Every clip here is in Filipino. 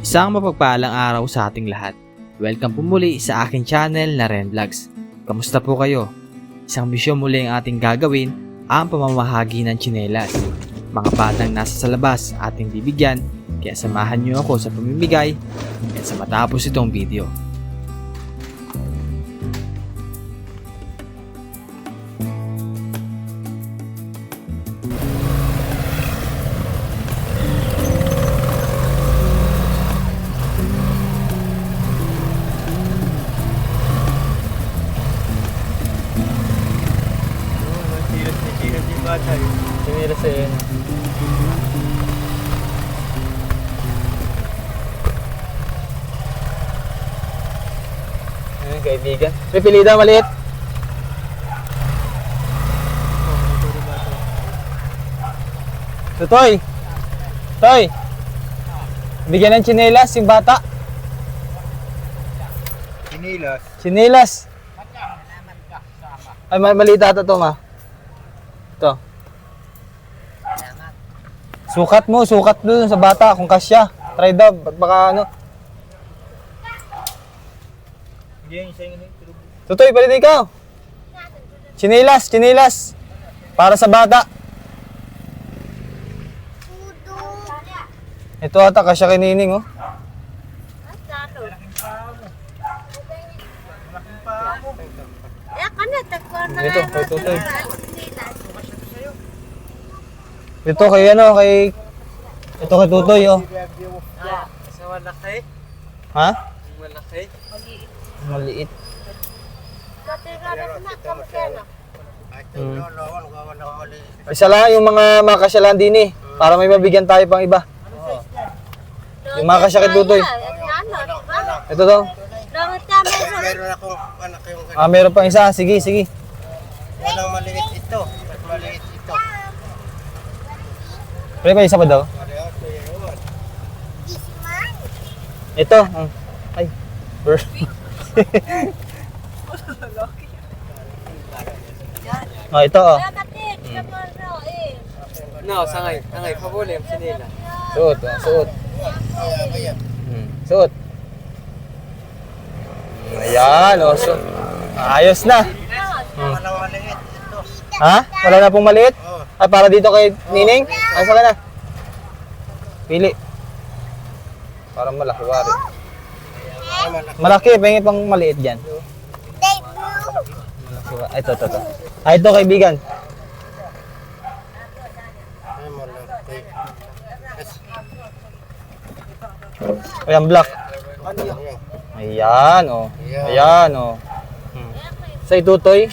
Isang mapagpalang araw sa ating lahat. Welcome po muli sa aking channel na Ren Vlogs. Kamusta po kayo? Isang misyon muli ang ating gagawin, ang pamamahagi ng tsinelas. Mga batang nasa sa labas ating bibigyan, kaya samahan niyo ako sa pamimigay hanggang sa matapos itong video. Tumira sa iyo. Ayun, kaibigan. May pilida maliit. Toy! Toy! Bigyan ng tsinelas yung bata. Inilas. Tsinelas. Ay, maliit ata to, ma. Ito. Sukat mo, sukat doon sa bata kung kasya. Try daw, baka ano. Tutoy, pwede ikaw. Tsinelas, tsinelas. Para sa bata. Ito ata, kasya kay Nining, oh. Ito, kay Tutoy. Ito kay ano, kay... Ito kay Tutoy, oh. Sa malaki? Ha? Malaki? Maliit. Isa lang yung mga makasyalan din eh. Para may mabigyan tayo pang iba. Yung makasya kay Tutoy. Ito daw. Meron akong anak yung Ah, meron pang isa. Sige, sige. walang maliit ito. Mas maliit ito. Pwede pa isa pa daw? Ito. Ay. Oh, ito oh. No, sangay. Sangay, pabuli ang sinila. Suot, oh, suot. Suot. Ayan, oh. Ayos na. Walang maliit ito. Ha? Wala na pong maliit? Oo. Ay, para dito kay Nining? Ay, saan ka na? Pili. Parang malaki, wari. Malaki, pahingi pang maliit dyan. Malaki, wari. Ay, ito. Ay, ito, kaibigan. Ay, malaki. Ayan, black. Ano yan? Ayan, oh. Ayan, oh. Sa itutoy.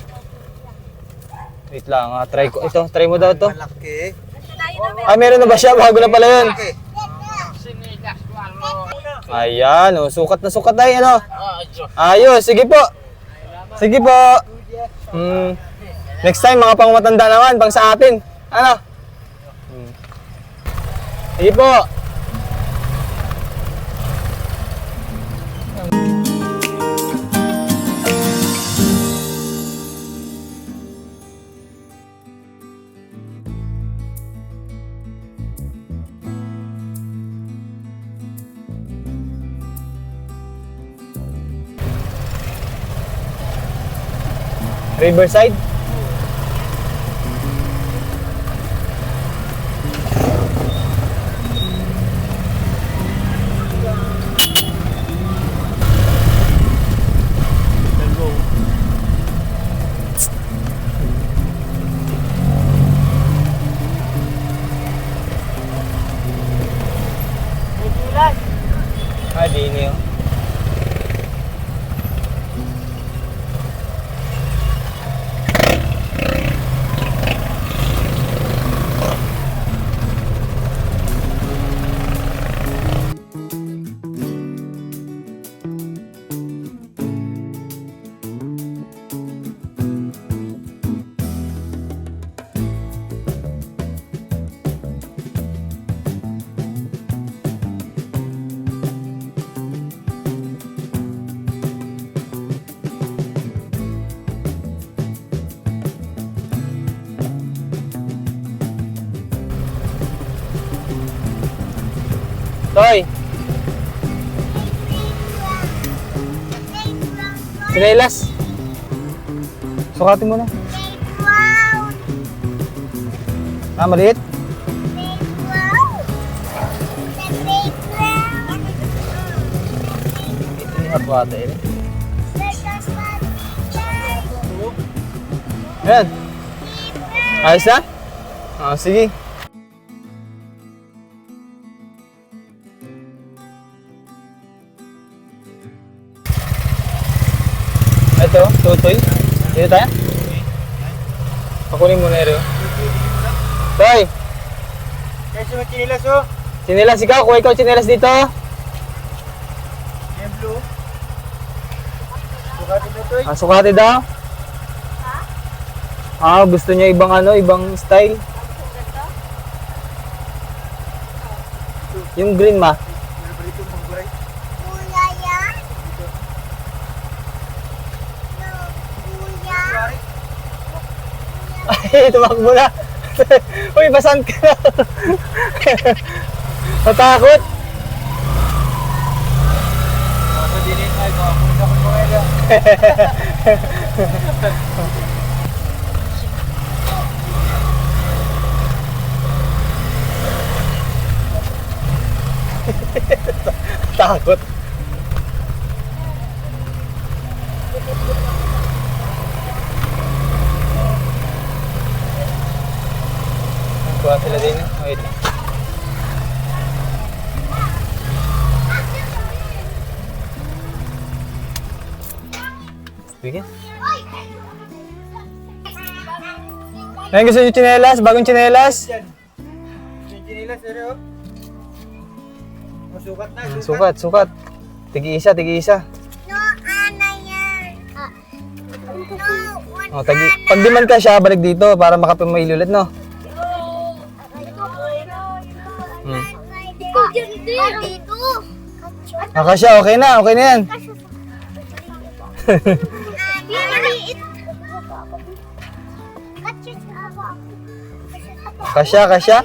Wait lang, try ko. Ito, try mo daw ito. Malaki. Ay, meron na ba siya? Bago na pala yun. Ayan, oh. Sukat na sukat ay, ano? Ayos, sige po. Sige po. Next time, mga pang matanda naman, pang sa atin. Ano? Sige po. Riverside. Ah, di niyo. Sinelas. Sukatin mo na. Ah, maliit? Ako ata yun. Ayan. Ayos na? Ah, sige. Ito, tutoy. Dito tayo? Pakunin mo na rin. Toy! Kasi mo chinilas oh. Sinilas ikaw, kuha ikaw sinilas dito. Yung blue. Sukatin na to eh. Ah, sukati daw. Ah, gusto niya ibang ano, ibang style. Yung green ma. Paborito mong guray. Ay, tumakbo na. Uy, basan ka na. Natakot. Ako din ay ko. Ako ko mga Takot. Kuha sila din. Wait lang. Bigyan. Ayun, gusto nyo tsinelas? Bagong tsinelas? Yung chinilas oh. Masukat na. Sukat, sukat. Tigi-isa, tigi-isa. Oh, pag diman ka siya, balik dito para makapamaili ulit, no? Hmm. Siya, okay na yan. Kasya.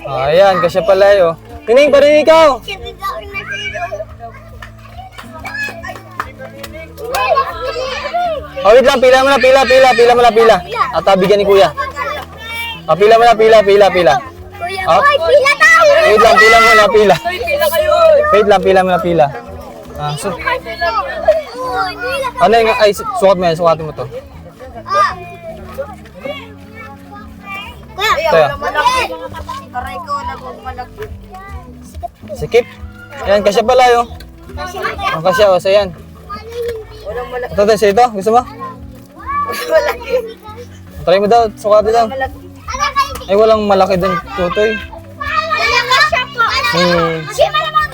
Oh, ayan, kasya pala yun. Tining pa rin ikaw. Oh, wait lang, pila mo na, pila. At bigyan ni kuya. Oh, pila mo na, pila. Oh. Wait lang, pila mo na, pila. Wait lang, pila mo na, pila. Ah, so, ano yung, ay, sukatin mo to. Ito yan. Sikip. Ayan, kasya pala yun. Ang kasya, o, so yan. Ito tayo sa ito, gusto mo? Try mo daw, sukatin daw. Ay, walang malaki dun, tutoy.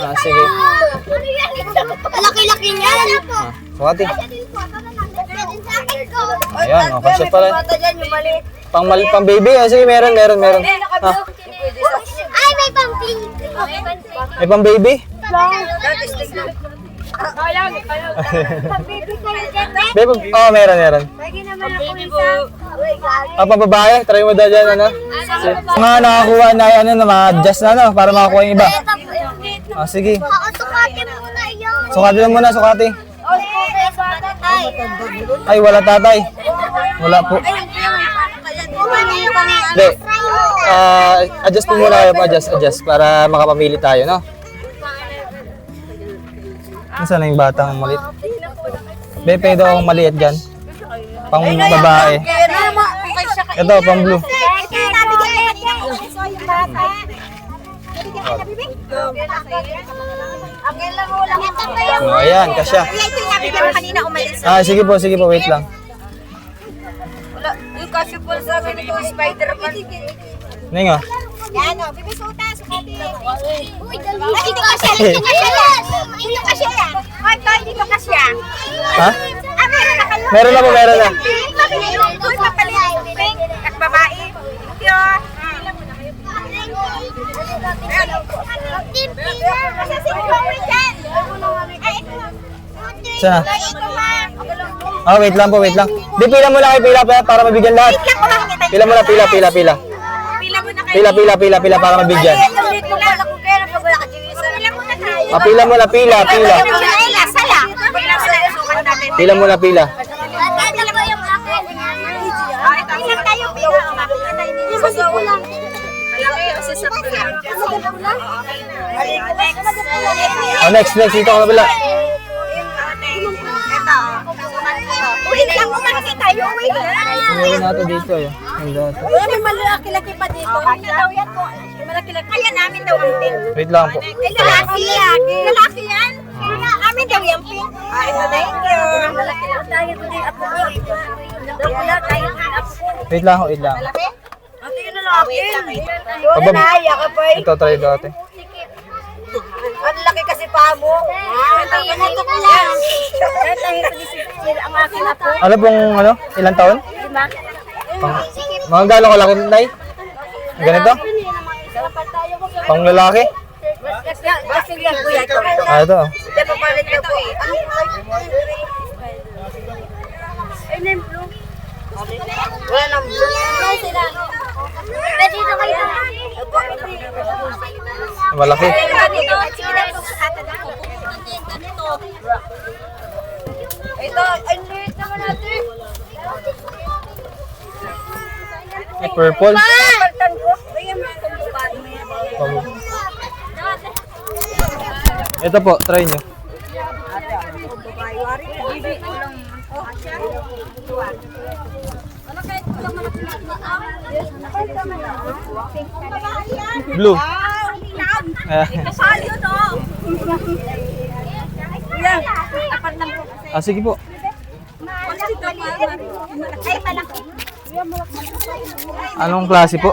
Ah, sige. Laki-laki niyan. Ah, sukatin. Ayan, o, kasya pala. Pang baby, ah, sige, meron. Ah, Ay, may pang-pink. may pang baby? Pang-baby kayo dyan. Baby, oh, meron. Lagi naman ako isa. Ah, pang babae, try mo daw dyan, ano? Mga nakakuha na, ano, na ma-adjust na, ano, para makakuha yung iba. Ah, sige. Oo, sukatin muna yun. Sukatin lang muna, sukati. Okay, tatay. Ay, wala tatay. Wala po. Hindi. Adjust po muna kayo, adjust para makapamili tayo, no? Nasaan na yung batang maliit? Bepe daw akong maliit dyan. Pang babae. Ito, pang blue. Oh, ayan, kasya. Ito yung nabigyan mo kanina umalis. Ah, sige po, wait lang. Yung kasyo po sa akin ito, Spider-Man. Ning, oh. Yan o, bibisuta, sukatin. Uy, dali. Ay, dito kasya. Dito kasya. Ay, ito, dito kasya. Ha? Ah, meron na kayo. Meron na. Uy, papalit. Pink, at babae. Thank you. Kasi si Chloe dyan. Ay, ito. Saan na? Ito, ma'am. Ah, wait lang. Di, pila mo lang kayo, pila para mabigyan lahat. Wait lang, kumakita. Pila mo na, pila. Pila mo na kayo. Pila para mabigyan. Dito lang ako kaya pag wala ka dito. Pila mo na tayo. Ah, pila mo na, pila. Sala. Pila mo na sukat natin. Pila muna, pila. Dala ko yung akin. Ilan tayo pila? Isa lang. Malaki kasi sa pula. Next, dito ako kabila. Wait lang, umakit tayo. Wait lang. Meron na ito dito eh. Meron na ito. May malaki-laki pa dito. Malaki-laki. Kaya namin daw ang pink. Wait lang po. Lalaki yan. Lalaki yan. Amin daw yung pink. Thank you. Malaki-laki tayo today. Apo ko. Malaki tayo. Wait lang, wait lang. Ate yun na lang. Pabab- Naya ka pa. Ito, try ito ate. Ang laki kasi pa mo. Ito ko lang. Ang aking apo. Ano pong, ilang taon? Lima. Mga gano'ng kalaki, Nay? Ganito? Pang lalaki? Kasi yan, kuya. Ito. Hindi pa palit ka po eh. Ay, na yung blue. Wala nang blue. Pwede ito kayo. Malaki. Ito, ay liit naman natin. May purple. Paltan ko. Ayan, mga kumbukan mo yan. Ito po, try nyo. Blue. Kasali yun, no? Kuya, apat lang po. Sige po. Ay, malaki. Anong klase po?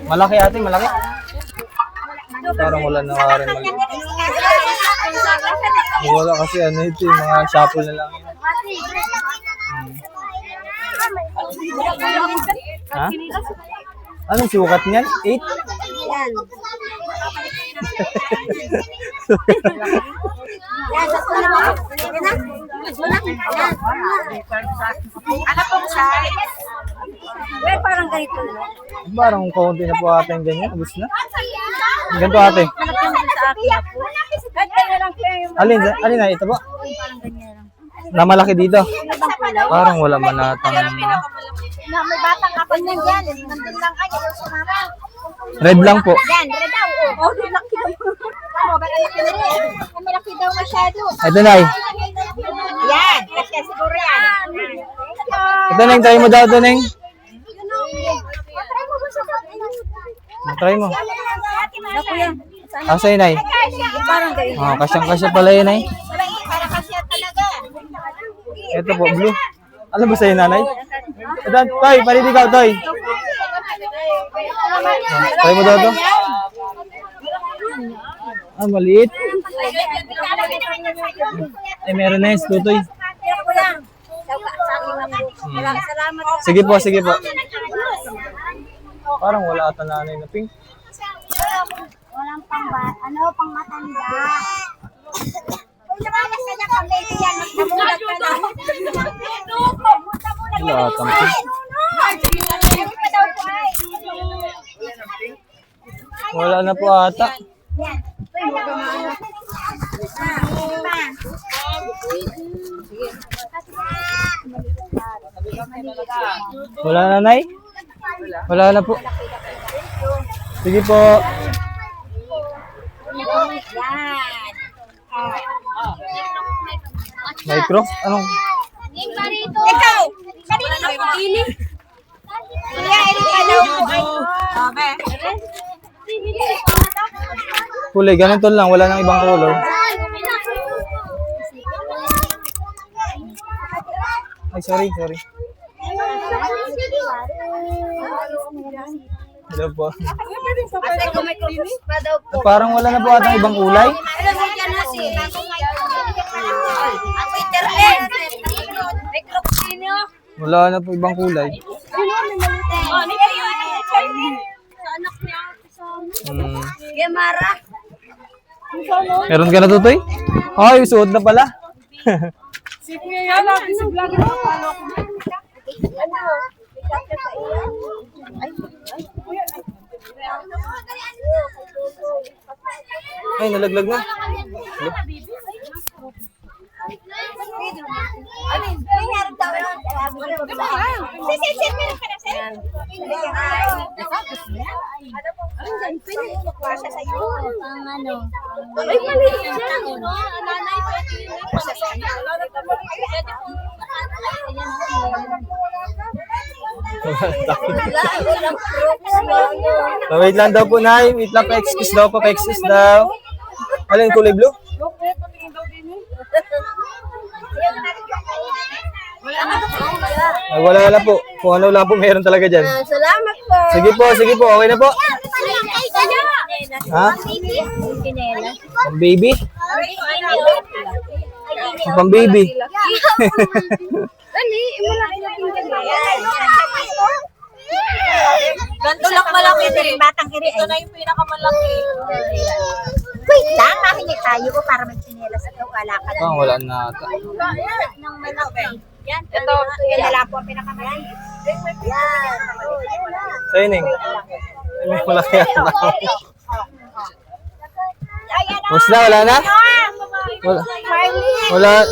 Malaki ate, malaki. Parang wala na nga rin malaki. Wala kasi ito yung mga shopple na lang yun. Ha? Anong sukat niyan? 8? Yan. Yan, sa tulad mo. Yan na. Yan. Ano pong size? Well, parang ganito. Parang kaunti na po ate yung ganyan. Ubus na. Ganito ate. Sa akin po. Kahit kaya lang kayo. Alin na? Ito po? Na malaki dito. Parang wala man natang. Na may batang kapal niyan dyan. Nandun lang kayo. Sumama. Red lang po. Yan, red daw. Oh, laki daw. Ano, bakit laki na rin? Malaki daw masyado. Ito na Yan, kasi siguro yan. Ito Neng, try mo daw ito Neng. Try mo ba sa Try mo. Ako yan. Asa yun ay? Parang ganyan. Oh, kasyang-kasya pala yun ay. Para kasi talaga. Ito po, blue. Alam ba sa'yo nanay? Ito, Toy, palit ikaw, Toy. Try mo daw ito. Maliit. Meron na yun, tutoy. Salamat. Sige po, sige po. Parang wala ata nanay na pink. Walang pang matanda. Kung nakalas ka dyan kang baby yan, namulat ka na. Wala ata pink. Wala na po ata. Yan. Wala na, Nay? Wala na po. Sige po. Micro? Anong? Ikaw! Kanina na po. Kuya, irin ka daw po. Kulay, ganito lang. Wala nang ibang color. Ay, sorry. Hello po. Ate, kung may kukus pa daw po. Parang wala na po ata ibang kulay. Alam mo dyan na si... Ako internet. May clock sino? Wala na po ibang kulay. Oh, may kayo sa anak niya. Gemara. Meron ka na tutoy? Ay, suot na pala. Si Kuya yan, si vlog na palo ko. Ano? Ikakya sa iyo. Ay, Kuya. Ay, nalaglag na. Wait lang daw po, Nay. Wait lang, pa-excuse daw po, pa-excuse daw. Alin, kulay blue? Ay, wala na po. Kung ano lang po, meron talaga dyan. Salamat po. Sige po, okay na po. Ha? Pang baby? Pang baby. Ganto lang malaki din. Batang iri. Ito na yung pinakamalaki. Wait lang, makinig tayo ko para magsinelas at wala ka Oh, wala na ata. ng malaki. Yan, ito. Yan na lang po ang pinakamalaki. Yan. Sa'yo, Ning. Ay, may malaki ata. Basta na, wala na?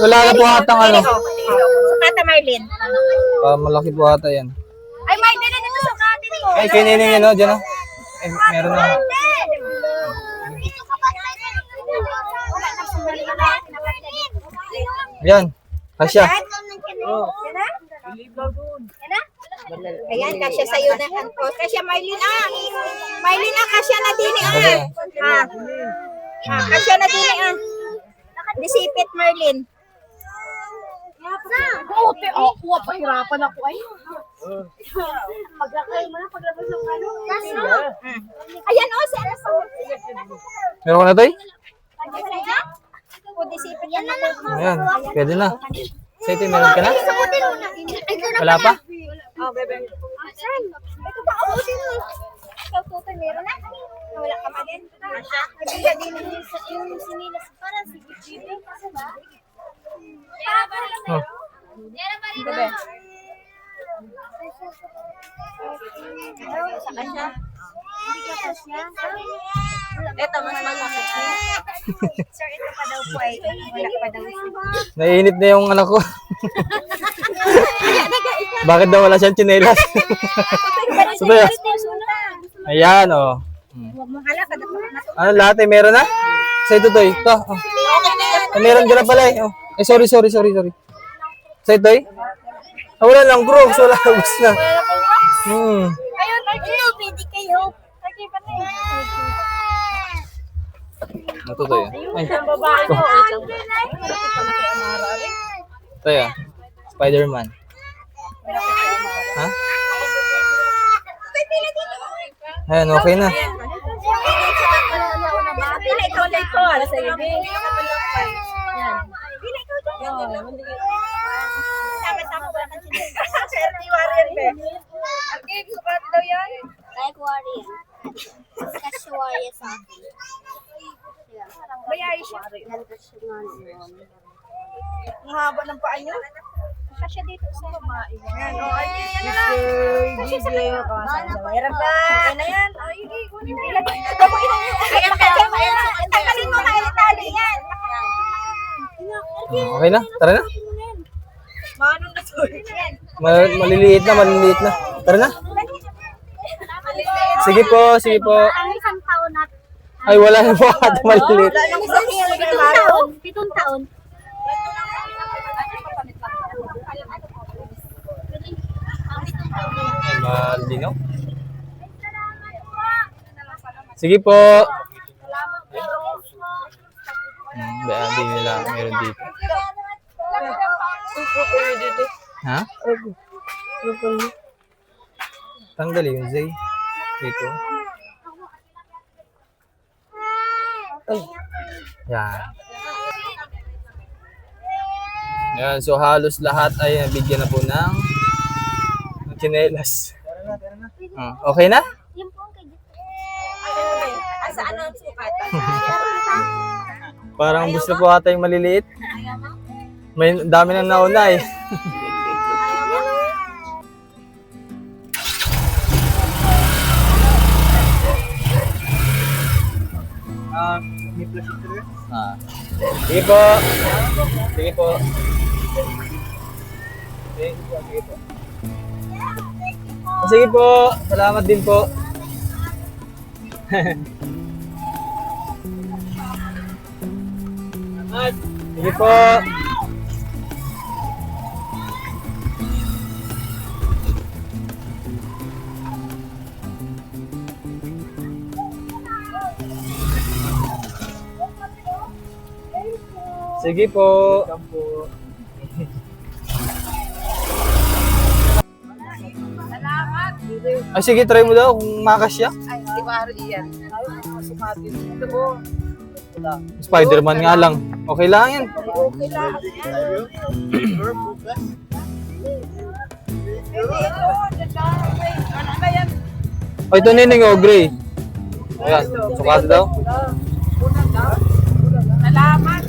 Wala na po atang ano. Sukata Marlene. Malaki po ata yan. Ay, Marlene, ito sukatin mo. Ay, kay Nining yan, no? Diyan, no? Ay, meron na. Yan. Kasya. Ayan, kasya sa'yo na. Oh, kasya Marlene, ah. Marlene, ah, kasya na din, ah. Kasya na din, ah. Disipit, Marlene. Buti ako, pahirapan ako ay. Maglakay mo na paglabas ng ano. Ayan, oh, sir. Meron ko na, Toy? O, disipit yan na. Ayan, pwede na. Sa'yo, Toy, meron ka na? Wala pa? Oh, bebe. Saan? Ito pa, oh, sino? Ikaw, Tutoy, meron na? Wala ka pa din. Nabila din yung sinilas. Parang sige, kasi ba? Oh. Bebe. Saka siya. Ito, mas malaki. Sir, ito pa daw po ay wala pa daw. Naiinit na yung anak ko. Bakit daw wala siyang tsinelas? Sabi, ayan, oh. Huwag mong halaka. Ano, lahat ay meron na? Sa ito, Toy. Ito, oh. Ay, meron ka na pala, eh. Oh. Ay, sorry. Sa ito, Toy? Ah, wala lang, Groves. Wala, ubus na. Ayun, ito, pwede kayo. Ito, Toy. Ay, Toy, ah. Spider-Man. Ha? Ayan, okay na. Pila ikaw na ito. Sa ibi. Pila ikaw dyan. Sama-sama ba ka siya? Sir, di warrior ba? Ang game, sukat daw yan. Like warrior. Kasi warrior sa akin. Bayay siya. Ang haba ng paa niyo. Kasya dito sa babae. Yan, o. Ay, yan na lang. Kasya sa kayo. Meron ba? Okay na yan. Ay, kunin pila. Ayan, tanggalin mo na itali yan. Okay na? Tara na. Mano na to. Maliliit na. Tara na. Sige po. Ang isang taon at Ay, wala na po ata maliliit. pitong taon. Ay, malinaw. Sige po. Hindi nila meron dito. Ha? Tanggalin yung Zay. Dito. Yan. Yan. So, halos lahat ay nabigyan na po ng tsinelas. Okay na? Yung po ang kay Saan ang sukat? Parang gusto po ata yung maliliit. May dami nang nauna eh. Ah. Sige po. Sige po. Sige po. Sige po. Salamat din po. Sige po. Sige po. Salamat. Ay, sige, try mo daw kung makasya. Ay, di ba iyan? Sumatin. Ito po. Spider-Man nga lang. Okay lang yan. Okay lang. Ito, ano na yan? O, ito nining, oh, gray. Ayan, sukat daw. Salamat.